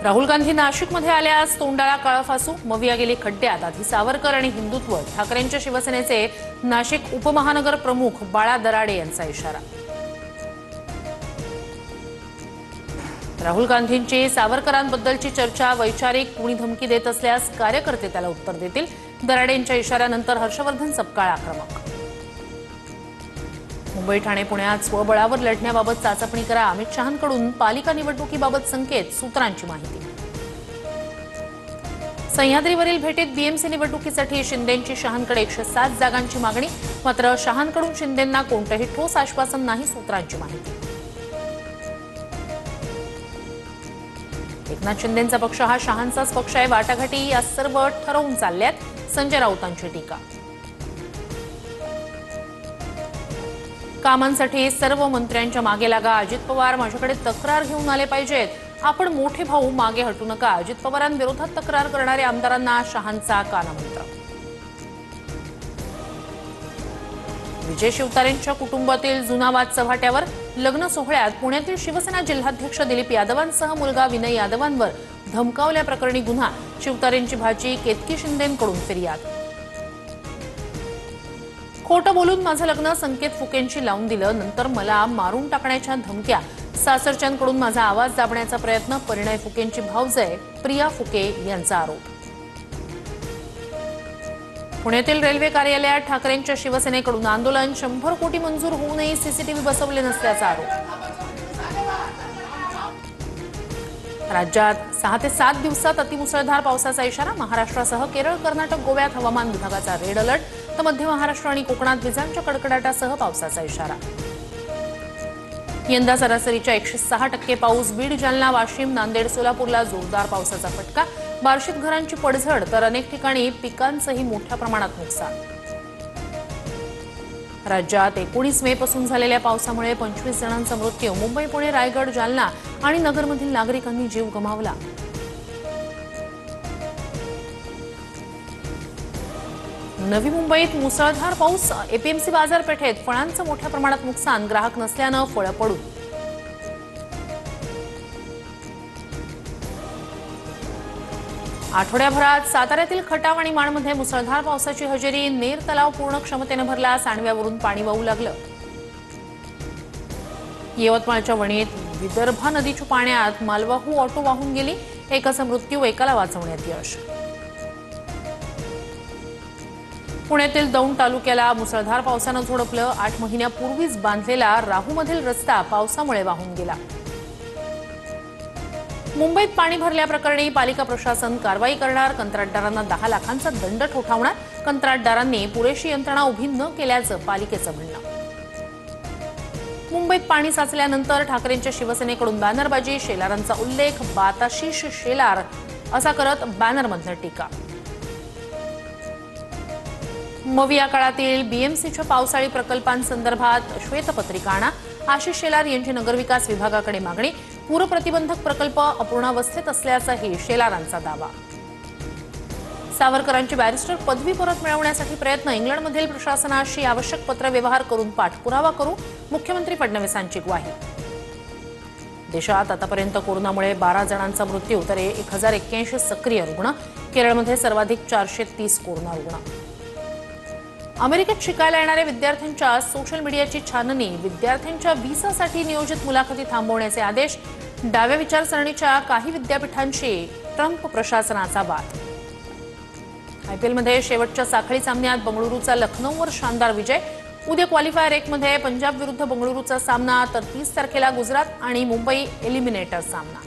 राहुल गांधी नाशिकमध्ये आल्यास तोंडाला काळं फासू, मविया गेली खड्ड्यात। आधी सावरकर आणि हिंदुत्व, ठाकरेंच्या शिवसेनेचे नाशिक उपमहानगर प्रमुख बाळा दराडे यांचा इशारा। राहुल गांधींची सावरकरांबद्दलची चर्चा वैचारिक, कुणी धमकी देत असल्यास कार्यकर्ते त्याला उत्तर देतील। दराडेंच्या इशाऱ्यानंतर हर्षवर्धन सपकाळ आक्रमक। मुंबई ठाणे पुण्यात स्वबळावर लढण्याबाबत चाचपणी करा, अमित शहांकडून पालिका निवडणुकीबाबत संकेत, सूत्रांची माहिती। सह्याद्रीवरील भेटीत बीएमसी निवडणुकीसाठी शिंदेंची शहांकडे 107 जागांची मागणी, मात्र शहांकडून शिंदेंना कोणतेही ठोस आश्वासन नाही, सूत्रांची माहिती। एकनाथ शिंदेंचा पक्ष हा शहांचाच पक्ष आहे, वाटाघाटी या सर्व ठरवून चालल्यात, संजय राऊतांची टीका। कामांसाठी सर्व मंत्र्यांच्या मागे लागा, अजित पवार माझ्याकडे तक्रार घेऊन आले पाहिजेत, आपण मोठे भाऊ मागे हटू नका, अजित पवारांविरोधात तक्रार करणाऱ्या आमदारांना शहांचा कानामंत्र। विजय शिवतारेंच्या कुटुंबातील जुना वाद चव्हाट्यावर, लग्न सोहळ्यात पुण्यातील शिवसेना जिल्हाध्यक्ष दिलीप यादवांसह मुलगा विनय यादवांवर धमकावल्याप्रकरणी गुन्हा, शिवतारेंची भाची केतकी शिंदेंकडून फिर्याद। खोटं बोलून माझं लग्न संकेत फुकेंशी लावून दिलं, नंतर मला मारून टाकण्याच्या धमक्या, सासरच्यांकडून माझा आवाज दाबण्याचा प्रयत्न, परिणय फुकेंची भावजय प्रिया फुके यांचा आरोप। पुण्यातील रेल्वे कार्यालयात ठाकरेंच्या शिवसेनेकडून आंदोलन, 100 कोटी मंजूर होऊनही सीसीटीव्ही बसवले नसल्याचा आरोप। राज्यात 6 ते 7 दिवसात अतिमुसळधार पावसाचा इशारा, महाराष्ट्रासह केरळ, कर्नाटक, गोव्यात हवामान विभागाचा रेड अलर्ट, तर मध्य महाराष्ट्र आणि कोकणात विजांच्या कडकडाटासह पावसाचा इशारा। यंदा सरासरीच्या 106% पाऊस, बीड, जालना, वाशिम, नांदेड, सोलापूरला जोरदार पावसाचा फटका, बार्शीत घरांची पडझड, तर अनेक ठिकाणी पिकांचंही मोठ्या प्रमाणात नुकसान। राज्यात 19 मे पासून झालेल्या पावसामुळे 25 जणांचा मृत्यू, मुंबई, पुणे, रायगड, जालना आणि नगरमधील नागरिकांनी जीव गमावला। नवी मुंबईत मुसळधार पाऊस, एपीएमसी बाजारपेठेत फळांचं मोठ्या प्रमाणात नुकसान, ग्राहक नसल्यानं फळं पडून। आठवड्याभरात साताऱ्यातील खटाव आणि माणमध्ये मुसळधार पावसाची हजेरी, नेर तलाव पूर्ण क्षमतेनं भरला, सांडव्यावरून पाणी वाहू लागलं। यवतमाळच्या वणीत विदर्भा नदीच्या पाण्यात मालवाहू ऑटो वाहून गेली, एकाचा मृत्यू, एकाला वाचवण्यात यश। पुण्यातील दौंड तालुक्याला मुसळधार पावसानं झोडपलं, 8 महिन्यापूर्वीच बांधलेला राहूमधील रस्ता पावसामुळे वाहून गेला। मुंबईत पाणी भरल्याप्रकरणी पालिका प्रशासन कारवाई करणार, कंत्राटदारांना 10 लाखांचा दंड ठोठावणार, कंत्राटदारांनी पुरेशी यंत्रणा उभी न केल्याचं पालिकेचं म्हणणं। मुंबईत पाणी साचल्यानंतर ठाकरेंच्या शिवसेनेकडून बॅनरबाजी, शेलारांचा उल्लेख, बाताशीष शेलार असा करत बॅनरमधनं टीका। मविया काळातील बीएमसीच्या पावसाळी प्रकल्पांसंदर्भात श्वेतपत्रिका आणा, आशिष शेलार यांची नगरविकास विभागाकडे मागणी, पूरप्रतिबंधक प्रकल्प अपूर्णावस्थेत असल्याचाही शेलारांचा दावा। सावरकरांची बॅरिस्टर पदवी परत मिळवण्यासाठी प्रयत्न, इंग्लंडमधील प्रशासनाशी आवश्यक पत्रव्यवहार करून पाठपुरावा करू, मुख्यमंत्री फडणवीसांची ग्वाही। देशात आतापर्यंत कोरोनामुळे 12 जणांचा मृत्यू, तर 1081 सक्रिय रुग्ण, केरळमध्ये सर्वाधिक 430 कोरोना रुग्ण। अमेरिकेत शिकायला येणाऱ्या विद्यार्थ्यांच्या सोशल मीडियाची छाननी, विद्यार्थ्यांच्या व्हिसासाठी नियोजित मुलाखती थांबवण्याचे आदेश, डाव्या विचारसरणीच्या काही विद्यापीठांशी ट्रम्प प्रशासनाचा वाद। आयपीएलमध्ये शेवटच्या साखळी सामन्यात बंगळुरूचा लखनौवर शानदार विजय, उद्या क्वालिफायर 1 मध्ये पंजाब विरुद्ध बंगळुरूचा सामना, तर 30 तारखेला गुजरात आणि मुंबई एलिमिनेटर सामना।